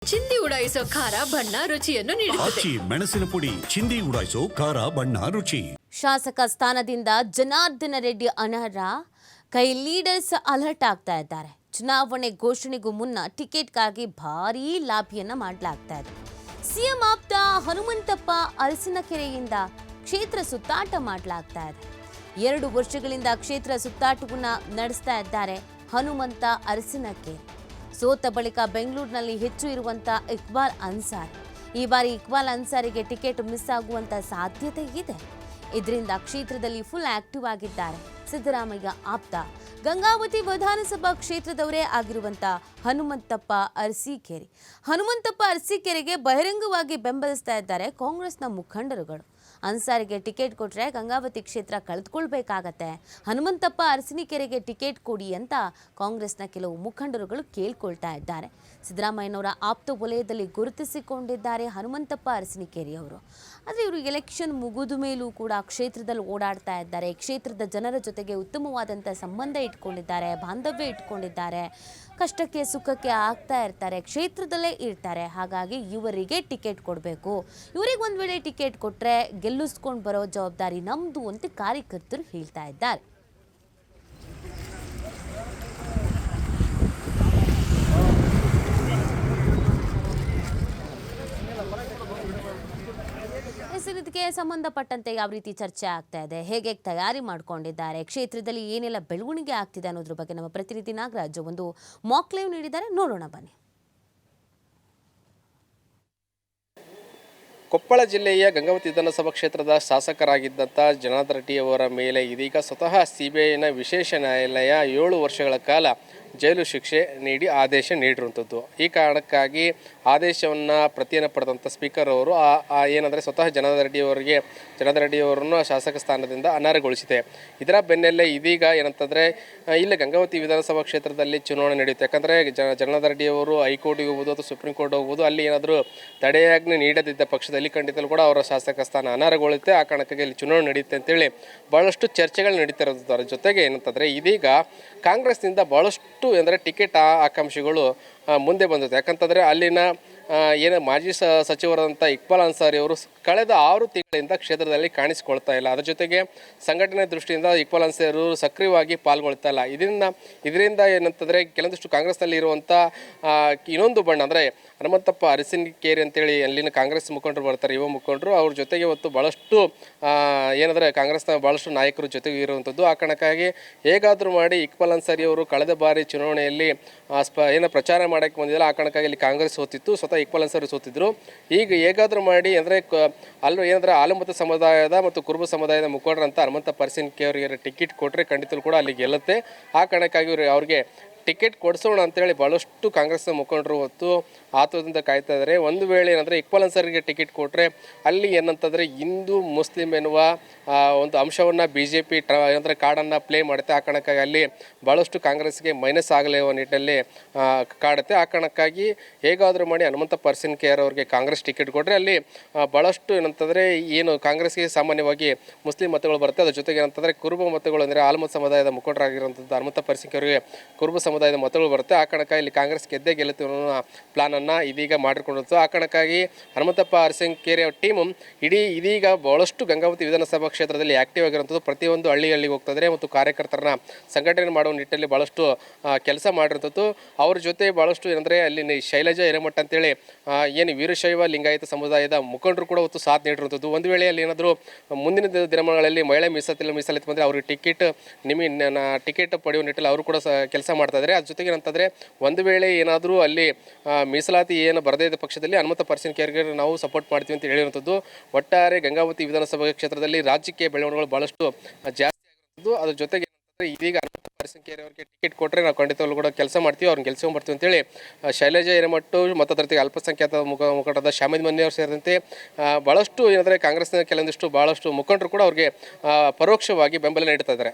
ಚಿಂದಿ ಉಡಾಯಿಸೋ ಖಾರ ಬಣ್ಣ ರುಚಿಯನ್ನು ನೀಡುತ್ತದೆ. ಮೆಣಸಿನ ಪುಡಿ ಚಿಂದಿ ಉಡಾಯಿಸೋ ಖಾರ ಬಣ್ಣ ರುಚಿ. ಶಾಸಕ ಸ್ಥಾನದಿಂದ ಜನಾರ್ದನ ರೆಡ್ಡಿ ಅನರ್ಹ. ಕೈ ಲೀಡರ್ಸ್ ಅಲರ್ಟ್ ಆಗ್ತಾ ಇದ್ದಾರೆ. ಚುನಾವಣೆ ಘೋಷಣೆಗೂ ಮುನ್ನ ಟಿಕೆಟ್ಗಾಗಿ ಭಾರೀ ಲಾಭಿಯನ್ನ ಮಾಡಲಾಗ್ತಾ ಇದೆ. ಸಿಎಂ ಆಪ್ತ ಹನುಮಂತಪ್ಪ ಅರಸಿನಕೆರೆಯಿಂದ ಕ್ಷೇತ್ರ ಸುತ್ತಾಟ ಮಾಡಲಾಗ್ತಾ ಇದೆ. 2 ವರ್ಷಗಳಿಂದ ಕ್ಷೇತ್ರ ಸುತ್ತಾಟವನ್ನ ನಡೆಸ್ತಾ ಇದ್ದಾರೆ ಹನುಮಂತ ಅರಸಿನಕೆರೆ. ಸೋತ ಬಳಿಕ ಬೆಂಗಳೂರಿನಲ್ಲಿ ಹೆಚ್ಚು ಇರುವಂತ ಇಕ್ಬಾಲ್ ಅನ್ಸಾರಿ. ಈ ಬಾರಿ ಇಕ್ಬಾಲ್ ಅನ್ಸಾರಿಗೆ ಟಿಕೆಟ್ ಮಿಸ್ ಆಗುವಂತ ಸಾಧ್ಯತೆ ಇದೆ. ಇದರಿಂದ ಕ್ಷೇತ್ರದಲ್ಲಿ ಫುಲ್ ಆಕ್ಟಿವ್ ಆಗಿದ್ದಾರೆ ಸಿದ್ದರಾಮಯ್ಯ ಆಪ್ತ. ಗಂಗಾವತಿ ವಿಧಾನಸಭಾ ಕ್ಷೇತ್ರದವರೇ ಆಗಿರುವಂತ ಹನುಮಂತಪ್ಪ ಅರಸೀಕೆರೆ. ಹನುಮಂತಪ್ಪ ಅರಸೀಕೆರೆಗೆ ಬಹಿರಂಗವಾಗಿ ಬೆಂಬಲಿಸ್ತಾ ಇದ್ದಾರೆ ಕಾಂಗ್ರೆಸ್ನ ಮುಖಂಡರುಗಳು. ಅನ್ಸಾರಿಗೆ ಟಿಕೆಟ್ ಕೊಟ್ರೆ ಗಂಗಾವತಿ ಕ್ಷೇತ್ರ ಕಳೆದುಕೊಳ್ಬೇಕಾಗತ್ತೆ, ಹನುಮಂತಪ್ಪ ಅರಸೀಕೆರೆಗೆ ಟಿಕೆಟ್ ಕೊಡಿ ಅಂತ ಕಾಂಗ್ರೆಸ್ನ ಕೆಲವು ಮುಖಂಡರುಗಳು ಕೇಳ್ಕೊಳ್ತಾ ಇದ್ದಾರೆ. ಸಿದ್ದರಾಮಯ್ಯನವರ ಆಪ್ತ ವಲಯದಲ್ಲಿ ಗುರುತಿಸಿಕೊಂಡಿದ್ದಾರೆ ಹನುಮಂತಪ್ಪ ಅರಸೀಕೆರೆ ಅವರು. ಆದರೆ ಇವರು ಎಲೆಕ್ಷನ್ ಮುಗಿದ ಮೇಲೂ ಕೂಡ ಕ್ಷೇತ್ರದಲ್ಲಿ ಓಡಾಡ್ತಾ ಇದ್ದಾರೆ. ಕ್ಷೇತ್ರದ ಜನರ ಜೊತೆಗೆ ಉತ್ತಮವಾದಂಥ ಸಂಬಂಧ ಇಟ್ಕೊಂಡಿದ್ದಾರೆ, ಬಾಂಧವ್ಯ ಇಟ್ಕೊಂಡಿದ್ದಾರೆ. ಕಷ್ಟಕ್ಕೆ ಸುಖಕ್ಕೆ ಆಗ್ತಾ ಇರ್ತಾರೆ, ಕ್ಷೇತ್ರದಲ್ಲೇ ಇರ್ತಾರೆ. ಹಾಗಾಗಿ ಇವರಿಗೆ ಟಿಕೆಟ್ ಕೊಡಬೇಕು, ಇವರಿಗೆ ಒಂದು ವೇಳೆ ಟಿಕೆಟ್ ಕೊಟ್ಟರೆ ಗೆಲ್ಲಿಸ್ಕೊಂಡು ಬರೋ ಜವಾಬ್ದಾರಿ ನಮ್ಮದು ಅಂತ ಕಾರ್ಯಕರ್ತರು ಹೇಳ್ತಾ ಇದ್ದಾರೆ. ಇದಕ್ಕೆ ಸಂಬಂಧಪಟ್ಟಂತೆ ಯಾವ ರೀತಿ ಚರ್ಚೆ ಆಗ್ತಾ ಇದೆ, ಹೇಗೆ ತಯಾರಿ ಮಾಡ್ಕೊಂಡಿದ್ದಾರೆ, ಕ್ಷೇತ್ರದಲ್ಲಿ ಏನೆಲ್ಲ ಬೆಳವಣಿಗೆ ಆಗ್ತಿದೆ ಅನ್ನೋದ್ರ ಬಗ್ಗೆ ನಮ್ಮ ಪ್ರತಿನಿಧಿ ನಾಗರಾಜ್ ಒಂದು ಮಾಕ್ ಲೈವ್ ನೀಡಿದ್ದಾರೆ, ನೋಡೋಣ ಬನ್ನಿ. ಕೊಪ್ಪಳ ಜಿಲ್ಲೆಯ ಗಂಗಾವತಿ ವಿಧಾನಸಭಾ ಕ್ಷೇತ್ರದ ಶಾಸಕರಾಗಿದ್ದಂಥ ಜನಾರ್ದನ ರೆಡ್ಡಿಯವರ ಮೇಲೆ ಇದೀಗ ಸ್ವತಃ ಸಿಬಿಐನ ವಿಶೇಷ ನ್ಯಾಯಾಲಯ 7 ವರ್ಷಗಳ ಕಾಲ ಜೈಲು ಶಿಕ್ಷೆ ನೀಡಿ ಆದೇಶ ನೀಡಿರುವಂಥದ್ದು. ಈ ಕಾರಣಕ್ಕಾಗಿ ಆದೇಶವನ್ನು ಪ್ರತಿಯನ್ನು ಪಡೆದಂಥ ಸ್ಪೀಕರ್ ಅವರು ಏನಂದರೆ ಸ್ವತಃ ಜನಾರ್ದನ ರೆಡ್ಡಿಯವರನ್ನು ಶಾಸಕ ಸ್ಥಾನದಿಂದ ಅನರ್ಹಗೊಳಿಸಿದೆ. ಇದರ ಬೆನ್ನಲ್ಲೇ ಇದೀಗ ಏನಂತಂದರೆ ಇಲ್ಲಿ ಗಂಗಾವತಿ ವಿಧಾನಸಭಾ ಕ್ಷೇತ್ರದಲ್ಲಿ ಚುನಾವಣೆ ನಡೆಯುತ್ತೆ. ಯಾಕಂದರೆ ಜನಾರ್ದನ ರೆಡ್ಡಿಯವರು ಹೈಕೋರ್ಟ್ಗೆ ಹೋಗ್ಬೋದು ಅಥವಾ ಸುಪ್ರೀಂ ಕೋರ್ಟ್ ಹೋಗ್ಬೋದು, ಅಲ್ಲಿ ಏನಾದರೂ ತಡೆಯಾಜ್ಞೆ ನೀಡದಿದ್ದ ಪಕ್ಷದಲ್ಲಿ ಖಂಡಿತಲೂ ಕೂಡ ಅವರ ಶಾಸಕ ಸ್ಥಾನ ಅನರ್ಹಗೊಳ್ಳುತ್ತೆ. ಆ ಕಾರಣಕ್ಕಾಗಿ ಇಲ್ಲಿ ಚುನಾವಣೆ ನಡೆಯುತ್ತೆ ಅಂತೇಳಿ ಭಾಳಷ್ಟು ಚರ್ಚೆಗಳು ನಡೀತಿರೋದು. ಅದರ ಜೊತೆಗೆ ಏನಂತಂದರೆ ಇದೀಗ ಕಾಂಗ್ರೆಸ್ನಿಂದ ಭಾಳಷ್ಟು ಅಂದರೆ ಟಿಕೆಟ್ ಆಕಾಂಕ್ಷಿಗಳು ಮುಂದೆ ಬಂದಿದೆ. ಯಾಕಂತಂದರೆ ಅಲ್ಲಿನ ಏನು ಮಾಜಿ ಸಚಿವರಾದಂಥ ಇಕ್ಬಾಲ್ ಅನ್ಸಾರಿ ಅವರು ಕಳೆದ 6 ತಿಂಗಳಿಂದ ಕ್ಷೇತ್ರದಲ್ಲಿ ಕಾಣಿಸಿಕೊಳ್ತಾ ಇಲ್ಲ. ಅದರ ಜೊತೆಗೆ ಸಂಘಟನೆ ದೃಷ್ಟಿಯಿಂದ ಇಕ್ಬಾಲ್ ಅನ್ಸಾರಿ ಅವರು ಸಕ್ರಿಯವಾಗಿ ಪಾಲ್ಗೊಳ್ತಾ ಇಲ್ಲ. ಇದರಿಂದ ಏನಂತಂದರೆ ಕೆಲವೊಂದಿಷ್ಟು ಕಾಂಗ್ರೆಸ್ನಲ್ಲಿ ಇರುವಂಥ ಇನ್ನೊಂದು ಬಣ್ಣ ಅಂದರೆ ಹನುಮಂತಪ್ಪ ಅರಸೀಕೆರೆ ಅಂತೇಳಿ ಅಲ್ಲಿನ ಕಾಂಗ್ರೆಸ್ ಮುಖಂಡರು ಬರ್ತಾರೆ, ಯುವ ಮುಖಂಡರು. ಅವ್ರ ಜೊತೆಗೆ ಇವತ್ತು ಭಾಳಷ್ಟು ಏನಂದರೆ ಕಾಂಗ್ರೆಸ್ನ ಭಾಳಷ್ಟು ನಾಯಕರು ಜೊತೆಗೆ ಇರುವಂಥದ್ದು. ಆ ಕಾರಣಕ್ಕಾಗಿ ಹೇಗಾದರೂ ಮಾಡಿ ಇಕ್ಬಾಲ್ ಅನ್ಸಾರಿ ಅವರು ಕಳೆದ ಬಾರಿ ಚುನಾವಣೆಯಲ್ಲಿ ಪ್ರಚಾರ ಮಾಡೋಕ್ಕೆ ಬಂದಿಲ್ಲ. ಆ ಕಾರಣಕ್ಕಾಗಿ ಇಲ್ಲಿ ಕಾಂಗ್ರೆಸ್ ಸೋತಿತ್ತು, ಸ್ವತಃ ಇಕ್ಬಾಲ್ ಅನ್ಸಾರಿ ಸೋತಿದ್ರು. ಈಗ ಹೇಗಾದರೂ ಮಾಡಿ ಅಂದರೆ ಏನಂದರೆ ಆಲಮತ ಸಮುದಾಯದ ಮತ್ತು ಕುರುಬ ಸಮುದಾಯದ ಮುಖಂಡರಂತ ಹನುಮಂತಪ್ಪ ಅರಸೀಕೆರೆ ಅವರಿಗೆ ಟಿಕೆಟ್ ಕೊಟ್ಟರೆ ಖಂಡಿತಲೂ ಕೂಡ ಅಲ್ಲಿ ಗೆಲ್ಲುತ್ತೆ. ಆ ಕಾರಣಕ್ಕಾಗಿ ಅವ್ರಿಗೆ ಟಿಕೆಟ್ ಕೊಡಿಸೋಣ ಅಂತೇಳಿ ಭಾಳಷ್ಟು ಕಾಂಗ್ರೆಸ್ನ ಮುಖಂಡರು ಹೊತ್ತು ಆತುರದಿಂದ ಕಾಯ್ತಾ ಇದ್ದಾರೆ. ಒಂದು ವೇಳೆ ಏನಂದರೆ ಇಕ್ಬಾಲ್ ಅನ್ಸಾರಿಗೆ ಟಿಕೆಟ್ ಕೊಟ್ಟರೆ ಅಲ್ಲಿ ಏನಂತಂದರೆ ಹಿಂದೂ ಮುಸ್ಲಿಂ ಎನ್ನುವ ಒಂದು ಅಂಶವನ್ನು BJP ಏನಂದರೆ ಕಾರ್ಡನ್ನು ಪ್ಲೇ ಮಾಡುತ್ತೆ. ಆ ಕಾರಣಕ್ಕಾಗಿ ಅಲ್ಲಿ ಭಾಳಷ್ಟು ಕಾಂಗ್ರೆಸ್ಗೆ ಮೈನಸ್ ಆಗಲಿರುವ ನಿಟ್ಟಿನಲ್ಲಿ ಕಾಡುತ್ತೆ. ಆ ಕಾರಣಕ್ಕಾಗಿ ಹೇಗಾದರೂ ಮಾಡಿ ಹನುಮಂತಪ್ಪ ಅರಸೀಕೆರೆ ಅವರಿಗೆ ಕಾಂಗ್ರೆಸ್ ಟಿಕೆಟ್ ಕೊಟ್ಟರೆ ಅಲ್ಲಿ ಭಾಳಷ್ಟು ಏನಂತಂದರೆ ಏನು ಕಾಂಗ್ರೆಸ್ಗೆ ಸಾಮಾನ್ಯವಾಗಿ ಮುಸ್ಲಿಂ ಮತಗಳು ಬರುತ್ತೆ. ಅದ್ರ ಜೊತೆಗೆ ಏನಂತಂದರೆ ಕುರುಬ ಮತಗಳು ಅಂದರೆ ಆಲ್ಮತ್ ಸಮುದಾಯದ ಮುಖಂಡರಾಗಿರುವಂಥದ್ದು ಹನುಮಂತಪ್ಪ ಅರಸೀಕೆರೆ ಅವರಿಗೆ ಕುರುಬ ಸಮುದಾಯದ ಮತಗಳು ಬರುತ್ತೆ. ಆ ಕಾರಣಕ್ಕಾಗಿ ಇಲ್ಲಿ ಕಾಂಗ್ರೆಸ್ ಗೆದ್ದೇ ಗೆಲ್ಲುತ್ತೆ ಅನ್ನೋ ಪ್ಲಾನನ್ನು ಇದೀಗ ಮಾಡಿಕೊಂಡಿತ್ತು. ಆ ಕಾರಣಕ್ಕಾಗಿ ಹನುಮಂತಪ್ಪ ಅರಸೀಕೆರೆ ಟೀಮು ಇದೀಗ ಭಾಳಷ್ಟು ಗಂಗಾವತಿ ವಿಧಾನಸಭಾ ಕ್ಷೇತ್ರದಲ್ಲಿ ಆಕ್ಟಿವ್ ಆಗಿರುವಂಥದ್ದು. ಪ್ರತಿಯೊಂದು ಹಳ್ಳಿಗೆ ಹೋಗ್ತದೆ ಮತ್ತು ಕಾರ್ಯಕರ್ತರನ್ನ ಸಂಘಟನೆ ಮಾಡುವ ನಿಟ್ಟಿನಲ್ಲಿ ಭಾಳಷ್ಟು ಕೆಲಸ ಮಾಡಿರುವಂಥದ್ದು. ಅವ್ರ ಜೊತೆ ಭಾಳಷ್ಟು ಏನಂದರೆ ಅಲ್ಲಿ ಶೈಲಜಾ ಹಿರೇಮಠ ಅಂತೇಳಿ ಏನು ವೀರಶೈವ ಲಿಂಗಾಯತ ಸಮುದಾಯದ ಮುಖಂಡರು ಕೂಡ ಹೊತ್ತು ಸಾಥ್ ನೀಡಿರುವಂಥದ್ದು. ಒಂದು ವೇಳೆ ಅಲ್ಲಿ ಏನಾದರೂ ಮುಂದಿನ ದಿನಮಾನಗಳಲ್ಲಿ ಮಹಿಳೆ ಮೀಸಲಾತಿ ಬಂದರೆ ಅವ್ರಿಗೆ ಟಿಕೆಟ್ ಪಡೆಯುವ ನಿಟ್ಟಿನಲ್ಲಿ ಅವರು ಕೂಡ ಕೆಲಸ ಮಾಡ್ತಾ ಇದ್ದಾರೆ. ಅದ್ರ ಜೊತೆಗೆ ಏನಂತಂದರೆ ಒಂದು ವೇಳೆ ಏನಾದರೂ ಅಲ್ಲಿ ಮೀಸಲಾತಿ ಏನು ಬರದೇ ಇದ್ದ ಪಕ್ಷದಲ್ಲಿ ಹನುಮಂತಪ್ಪ ಅರಸೀಕೆರೆಗೆ ನಾವು ಸಪೋರ್ಟ್ ಮಾಡ್ತೀವಿ ಅಂತ ಹೇಳಿರುವಂಥದ್ದು. ಒಟ್ಟಾರೆ ಗಂಗಾವತಿ ವಿಧಾನಸಭಾ ಕ್ಷೇತ್ರದಲ್ಲಿ ರಾಜಕೀಯ ಬೆಳವಣಿಗೆಗಳು ಭಾಳಷ್ಟು ಜಾಸ್ತಿ ಆಗಿರುವಂಥದ್ದು. ಅದ್ರ ಜೊತೆಗೆ ಇದೀಗ ಹನುಮಂತಪ್ಪ ಅರಸೀಕೆರೆ ಅವರಿಗೆ ಟಿಕೆಟ್ ಕೊಟ್ಟರೆ ನಾವು ಖಂಡಿತವಾಗ್ಲೂ ಕೂಡ ಕೆಲಸ ಮಾಡ್ತೀವಿ, ಅವ್ರನ್ನ ಗೆಲ್ಸ್ಕೊಂಡ್ಬರ್ತೀವಿ ಅಂತೇಳಿ ಶೈಲಜಾ ಹಿರೇಮಠ ಮತ್ತು ಅದರ ಜೊತೆಗೆ ಅಲ್ಪಸಂಖ್ಯಾತ ಮುಖಂಡರಾದ ಶಾಮಿದ್ ಮನ್ನಿ ಅವರು ಸೇರಿದಂತೆ ಭಾಳಷ್ಟು ಏನಂದರೆ ಕಾಂಗ್ರೆಸ್ನ ಕೆಲವೊಂದಿಷ್ಟು ಭಾಳಷ್ಟು ಮುಖಂಡರು ಕೂಡ ಅವ್ರಿಗೆ ಪರೋಕ್ಷವಾಗಿ ಬೆಂಬಲ ನೀಡ್ತಾ ಇದ್ದಾರೆ.